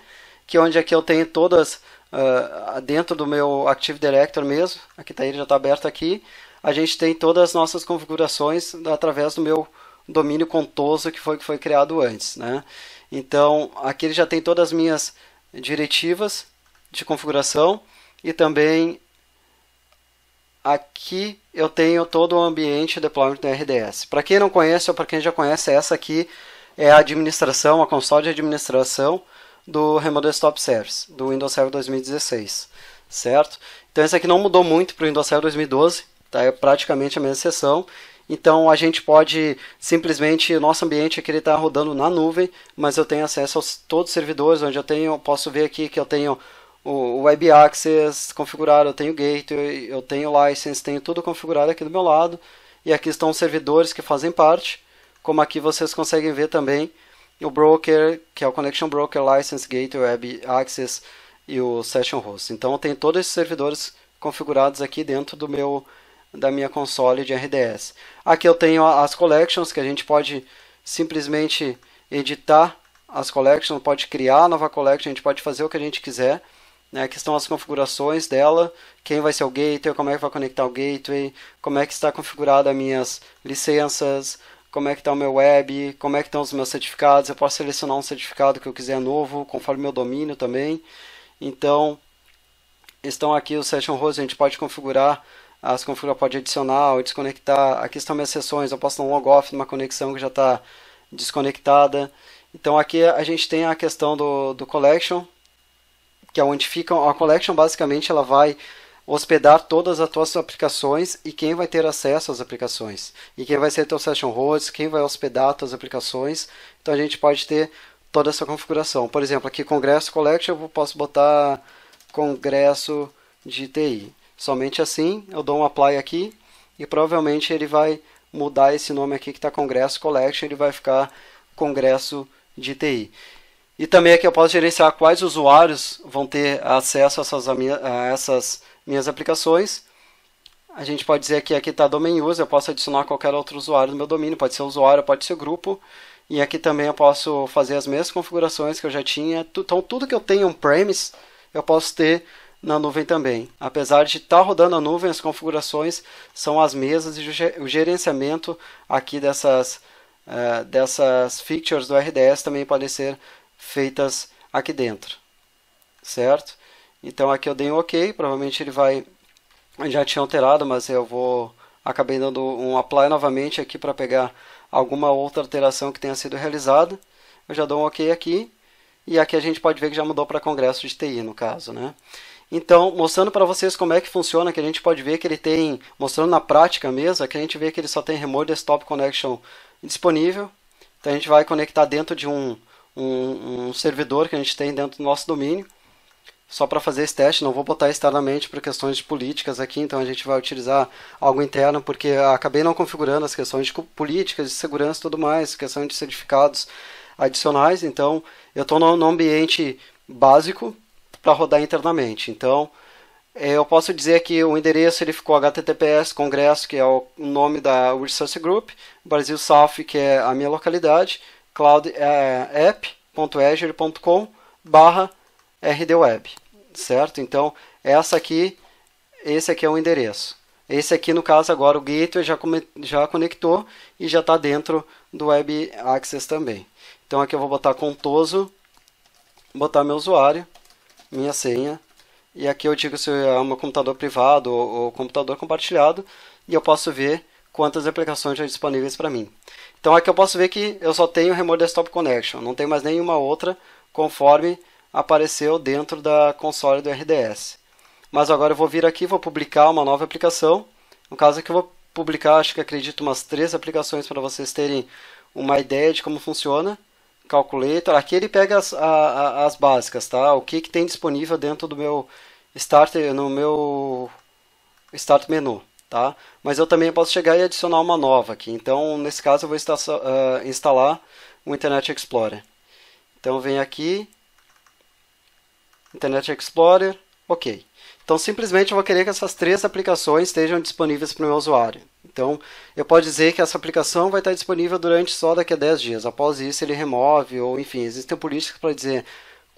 que é onde aqui eu tenho todas dentro do meu Active Directory mesmo, aqui tá, ele já está aberto aqui, a gente tem todas as nossas configurações através do meu domínio contoso que foi criado antes, né? Então, aqui ele já tem todas as minhas diretivas de configuração e também aqui eu tenho todo o ambiente de deployment do RDS. Para quem não conhece ou para quem já conhece, essa aqui é a administração, a console de administração do Remote Desktop Service, do Windows Server 2016, certo? Então esse aqui não mudou muito para o Windows Server 2012, tá? É praticamente a mesma seção. Então a gente pode simplesmente, o nosso ambiente aqui está rodando na nuvem, mas eu tenho acesso a todos os servidores, onde eu posso ver aqui que eu tenho o Web Access configurado, eu tenho Gateway, eu tenho License, tenho tudo configurado aqui do meu lado. E aqui estão os servidores que fazem parte, como aqui vocês conseguem ver também o Broker, que é o Connection Broker, License, Gateway, Web Access e o Session Host. Então eu tenho todos esses servidores configurados aqui dentro da minha console de RDS. Aqui eu tenho as collections, que a gente pode simplesmente editar as collections, pode criar a nova collection, a gente pode fazer o que a gente quiser. Né? Aqui estão as configurações dela, quem vai ser o gateway, como é que vai conectar o gateway, como é que está configurada as minhas licenças, como é que está o meu web, como é que estão os meus certificados. Eu posso selecionar um certificado que eu quiser novo, conforme meu domínio também. Então, estão aqui os Session Hosts, a gente pode configurar, pode adicionar ou desconectar. Aqui estão minhas sessões, eu posso dar um log-off numa conexão que já está desconectada. Então aqui a gente tem a questão do Collection, que é onde fica a Collection. Basicamente ela vai hospedar todas as tuas aplicações e quem vai ter acesso às aplicações. E quem vai ser teu Session Host, quem vai hospedar as tuas aplicações. Então a gente pode ter toda essa configuração. Por exemplo, aqui Congresso Collection, eu posso botar Congresso de TI. Somente assim, eu dou um Apply aqui e provavelmente ele vai mudar esse nome aqui que está Congresso Collection, ele vai ficar Congresso de TI. E também aqui eu posso gerenciar quais usuários vão ter acesso a essas minhas aplicações. A gente pode dizer que aqui está Domain User, eu posso adicionar qualquer outro usuário no meu domínio, pode ser usuário, pode ser grupo. E aqui também eu posso fazer as mesmas configurações que eu já tinha. Então tudo que eu tenho on-premise, eu posso ter na nuvem também. Apesar de estar rodando na nuvem, as configurações são as mesmas e o gerenciamento aqui dessas features do RDS também podem ser feitas aqui dentro, certo? Então aqui eu dei um OK, provavelmente ele vai, já tinha alterado, mas eu acabei dando um Apply novamente aqui para pegar alguma outra alteração que tenha sido realizada. Eu já dou um OK aqui, e aqui a gente pode ver que já mudou para Congresso de TI no caso, né? Então, mostrando para vocês como é que funciona, que a gente pode ver que ele tem, mostrando na prática mesmo, aqui a gente vê que ele só tem Remote Desktop Connection disponível. Então a gente vai conectar dentro de um servidor que a gente tem dentro do nosso domínio, só para fazer esse teste. Não vou botar externamente por questões de políticas aqui, então a gente vai utilizar algo interno, porque acabei não configurando as questões de políticas, de segurança e tudo mais, questão de certificados adicionais. Então eu estou no ambiente básico para rodar internamente. Então eu posso dizer que o endereço ele ficou https congresso, que é o nome da Resource Group, Brasil South, que é a minha localidade, cloudapp.azure.com/rdweb, certo? Então esse aqui é o endereço. Esse aqui, no caso, agora o gateway já conectou e já está dentro do Web Access também. Então aqui eu vou botar contoso, botar meu usuário, minha senha, e aqui eu digo se é um computador privado ou computador compartilhado, e eu posso ver quantas aplicações já disponíveis para mim. Então aqui eu posso ver que eu só tenho Remote Desktop Connection, não tem mais nenhuma outra conforme apareceu dentro da console do RDS. Mas agora eu vou vir aqui, vou publicar uma nova aplicação. No caso aqui eu vou publicar, acredito, umas 3 aplicações para vocês terem uma ideia de como funciona. Calculator, aqui ele pega as básicas, tá? O que tem disponível dentro do meu Start menu, tá? Mas eu também posso chegar e adicionar uma nova aqui. Então, nesse caso, eu vou instalar o Internet Explorer. Então, eu venho aqui, Internet Explorer, OK. Então, simplesmente eu vou querer que essas 3 aplicações estejam disponíveis para o meu usuário. Então, eu posso dizer que essa aplicação vai estar disponível só daqui a 10 dias. Após isso, ele remove, ou enfim, existem políticas para dizer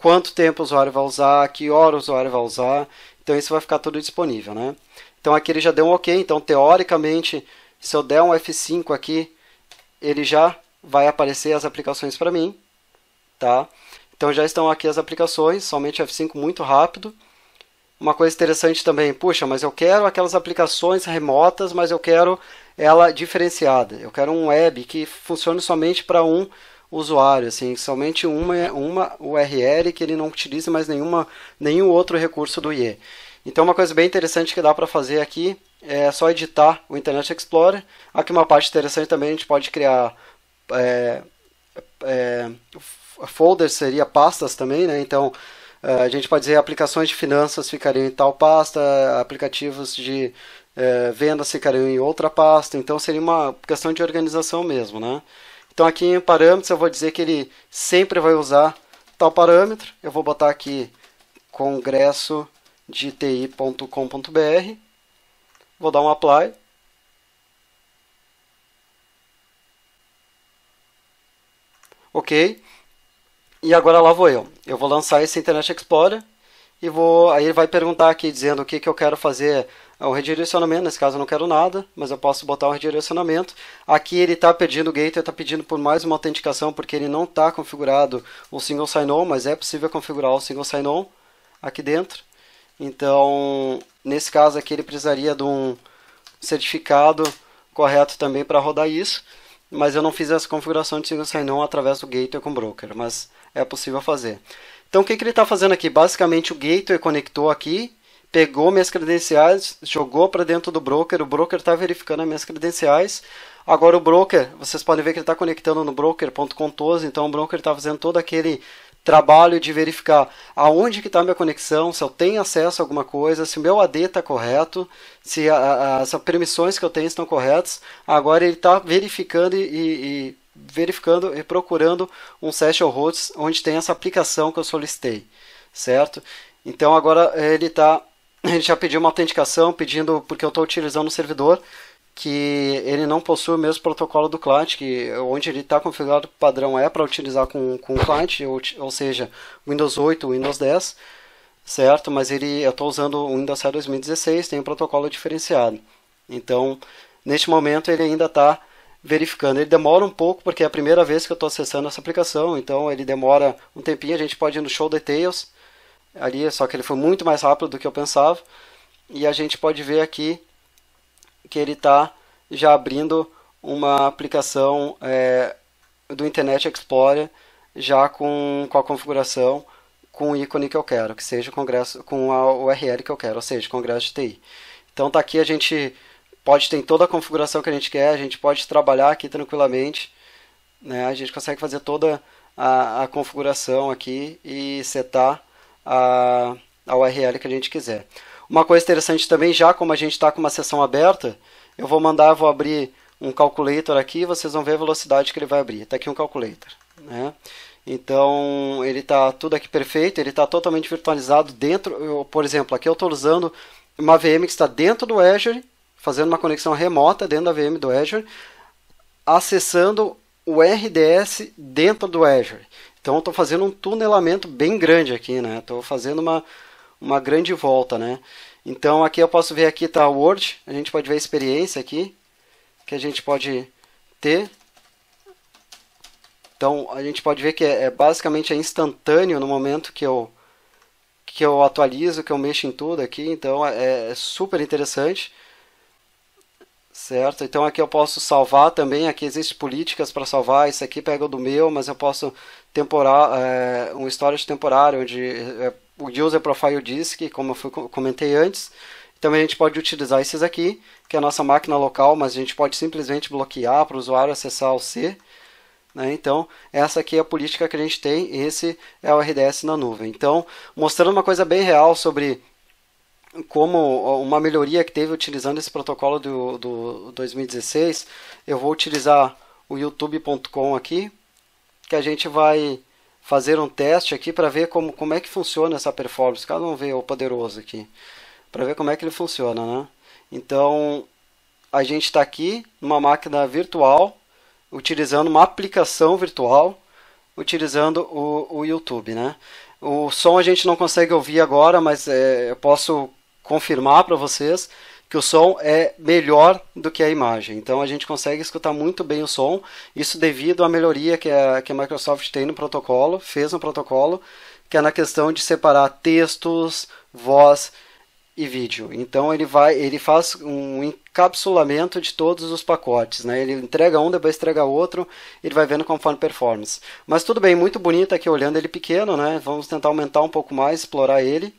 quanto tempo o usuário vai usar, que hora o usuário vai usar. Então isso vai ficar tudo disponível, né? Então aqui ele já deu um OK. Então teoricamente, se eu der um F5 aqui, ele já vai aparecer as aplicações para mim, tá? Então já estão aqui as aplicações, somente F5 muito rápido. Uma coisa interessante também, puxa, mas eu quero aquelas aplicações remotas, mas eu quero ela diferenciada. Eu quero um web que funcione somente para um usuário, assim, somente uma URL, que ele não utilize mais nenhum outro recurso do IE. Então uma coisa bem interessante que dá para fazer aqui é só editar o Internet Explorer. Aqui uma parte interessante também, a gente pode criar folders, seria pastas também, né? Então a gente pode dizer aplicações de finanças ficariam em tal pasta, aplicativos de vendas ficariam em outra pasta, então seria uma questão de organização mesmo, né? Então aqui em parâmetros eu vou dizer que ele sempre vai usar tal parâmetro, eu vou botar aqui congressodeti.com.br, vou dar um apply. Ok. E agora lá vou eu. Eu vou lançar esse Internet Explorer e aí ele vai perguntar aqui dizendo o que eu quero fazer o redirecionamento. Nesse caso eu não quero nada, mas eu posso botar um redirecionamento. Aqui ele está pedindo o gateway, está pedindo por mais uma autenticação porque ele não está configurado o single sign-on, mas é possível configurar o single sign-on aqui dentro. Então, nesse caso aqui ele precisaria de um certificado correto também para rodar isso, mas eu não fiz essa configuração de single sign-on através do gateway com broker, mas é possível fazer. Então o que ele está fazendo aqui? Basicamente o gateway conectou aqui, pegou minhas credenciais, jogou para dentro do broker, o broker está verificando as minhas credenciais. Agora o broker, vocês podem ver que ele está conectando no broker.contoso, então o broker está fazendo todo aquele trabalho de verificar aonde que está a minha conexão, se eu tenho acesso a alguma coisa, se o meu AD está correto, se as permissões que eu tenho estão corretas. Agora ele está verificando verificando e procurando um session host onde tem essa aplicação que eu solicitei, certo? Então agora ele já pediu uma autenticação, pedindo porque eu estou utilizando um servidor que ele não possui o mesmo protocolo do cliente, onde ele está configurado o padrão para utilizar com o cliente, ou seja, Windows 8, Windows 10, certo? Mas eu estou usando o Windows Server 2016, tem um protocolo diferenciado. Então, neste momento ele ainda está verificando. Ele demora um pouco porque é a primeira vez que eu estou acessando essa aplicação, então ele demora um tempinho. A gente pode ir no Show Details ali, só que ele foi muito mais rápido do que eu pensava, e a gente pode ver aqui que ele está já abrindo uma aplicação do Internet Explorer já com a configuração, com o ícone que eu quero, que seja congresso, com a URL que eu quero, ou seja, Congresso de TI. Então tá aqui, a gente pode ter toda a configuração que a gente quer, a gente pode trabalhar aqui tranquilamente, né? A gente consegue fazer toda a configuração aqui e setar a URL que a gente quiser. Uma coisa interessante também, já como a gente está com uma sessão aberta, eu vou abrir um calculator aqui, vocês vão ver a velocidade que ele vai abrir. Está aqui um calculator, né? Então ele está tudo aqui perfeito, ele está totalmente virtualizado dentro. Por exemplo, aqui eu estou usando uma VM que está dentro do Azure, fazendo uma conexão remota dentro da VM do Azure, acessando o RDS dentro do Azure. Então eu estou fazendo um tunelamento bem grande aqui, né? Estou fazendo uma grande volta, né? Então aqui eu posso ver, aqui está o Word, a gente pode ver a experiência aqui, que a gente pode ter. Então a gente pode ver que basicamente instantâneo no momento que eu atualizo, que eu mexo em tudo aqui, então é super interessante, certo? Então aqui eu posso salvar também, aqui existem políticas para salvar, isso aqui pega o do meu, mas eu posso um storage temporário, onde o User Profile Disk, como eu comentei antes. Também a gente pode utilizar esses aqui, que é a nossa máquina local, mas a gente pode simplesmente bloquear para o usuário acessar o C, né? Então, essa aqui é a política que a gente tem, esse é o RDS na nuvem. Então, mostrando uma coisa bem real sobre como uma melhoria que teve utilizando esse protocolo do 2016, eu vou utilizar o youtube.com aqui, que a gente vai fazer um teste aqui para ver como é que funciona essa performance. Cada um vê o poderoso aqui, para ver como é que ele funciona, né? Então, a gente está aqui numa máquina virtual, utilizando uma aplicação virtual, utilizando o YouTube, né? O som a gente não consegue ouvir agora, mas eu posso confirmar para vocês que o som é melhor do que a imagem. Então a gente consegue escutar muito bem o som, isso devido à melhoria que a Microsoft tem no protocolo, fez no protocolo, que é na questão de separar textos, voz e vídeo. Então ele faz um encapsulamento de todos os pacotes, né? Ele entrega um, depois entrega outro, ele vai vendo conforme performance. Mas tudo bem, muito bonito aqui olhando ele pequeno, né? Vamos tentar aumentar um pouco mais, explorar ele.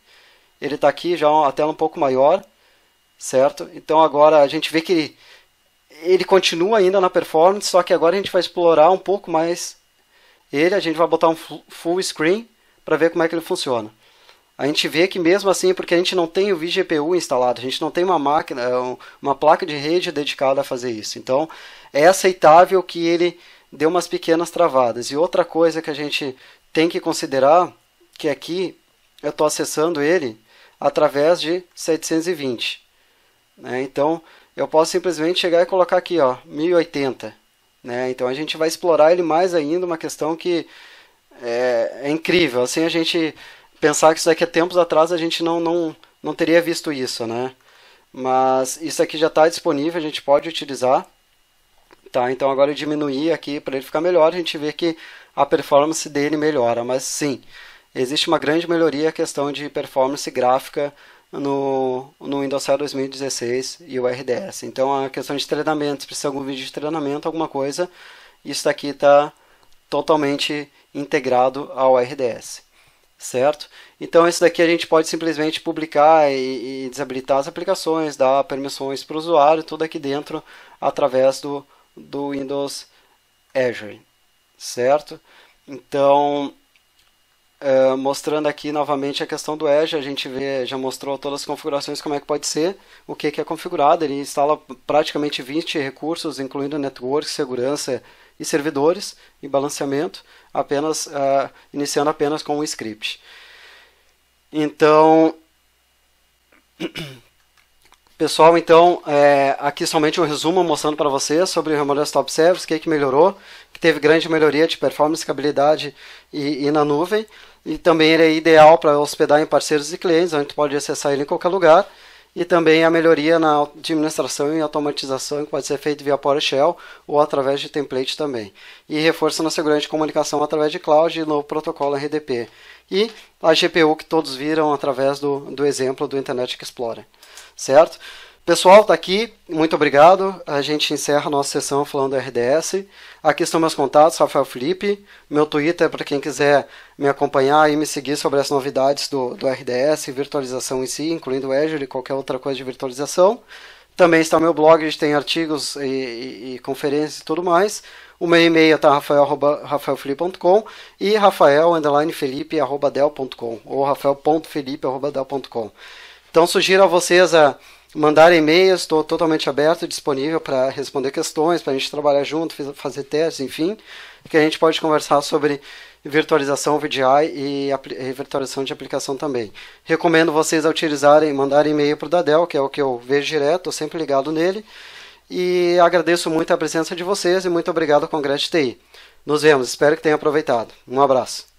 Ele está aqui já a tela um pouco maior, certo? Então agora a gente vê que ele continua ainda na performance, só que agora a gente vai explorar um pouco mais ele, a gente vai botar um full screen para ver como é que ele funciona. A gente vê que mesmo assim, porque a gente não tem o vGPU instalado, a gente não tem uma máquina, uma placa de rede dedicada a fazer isso. Então, é aceitável que ele dê umas pequenas travadas. E outra coisa que a gente tem que considerar, que aqui eu estou acessando ele através de 720. Né? Então, eu posso simplesmente chegar e colocar aqui, ó, 1080. Né? Então, a gente vai explorar ele mais ainda, uma questão que é incrível. Assim, a gente pensar que isso daqui há tempos atrás a gente não teria visto isso, né? Mas isso aqui já está disponível, a gente pode utilizar. Tá, então agora eu diminuí aqui para ele ficar melhor, a gente vê que a performance dele melhora. Mas sim, existe uma grande melhoria a questão de performance gráfica no Windows Server 2016 e o RDS. Então a questão de treinamento, se precisa de algum vídeo de treinamento, alguma coisa, isso daqui está totalmente integrado ao RDS. Certo? Então esse daqui a gente pode simplesmente publicar e desabilitar as aplicações, dar permissões para o usuário, tudo aqui dentro através do Windows Azure, certo? Então, mostrando aqui novamente a questão do Azure, a gente vê, já mostrou todas as configurações, como é que pode ser, o que é configurado, ele instala praticamente 20 recursos, incluindo network, segurança e servidores e balanceamento, iniciando apenas com um script. Então, pessoal, então aqui somente um resumo mostrando para vocês sobre o Remodel Top Service, o que melhorou, que teve grande melhoria de performance, escalabilidade e na nuvem, e também ele é ideal para hospedar em parceiros e clientes, onde tu pode acessar ele em qualquer lugar. E também a melhoria na administração e automatização, que pode ser feito via PowerShell ou através de template também. E reforço na segurança de comunicação através de cloud e no protocolo RDP. E a GPU que todos viram através do exemplo do Internet Explorer. Certo? Pessoal, está aqui. Muito obrigado. A gente encerra a nossa sessão falando do RDS. Aqui estão meus contatos, Rafael Felipe. Meu Twitter, para quem quiser me acompanhar e me seguir sobre as novidades do RDS, virtualização em si, incluindo o Azure e qualquer outra coisa de virtualização. Também está meu blog, a gente tem artigos e conferências e tudo mais. O meu e-mail está rafael@rafaelfelipe.com e rafael_felipe@dell.com ou rafael.felipe@dell.com. Então sugiro a vocês a mandar e-mails, estou totalmente aberto, disponível para responder questões, para a gente trabalhar junto, fazer testes, enfim, que a gente pode conversar sobre virtualização VDI e virtualização de aplicação também. Recomendo vocês a utilizarem, mandarem e-mail para o Dadel, que é o que eu vejo direto, estou sempre ligado nele, e agradeço muito a presença de vocês e muito obrigado ao Congresso de TI. Nos vemos, espero que tenham aproveitado. Um abraço.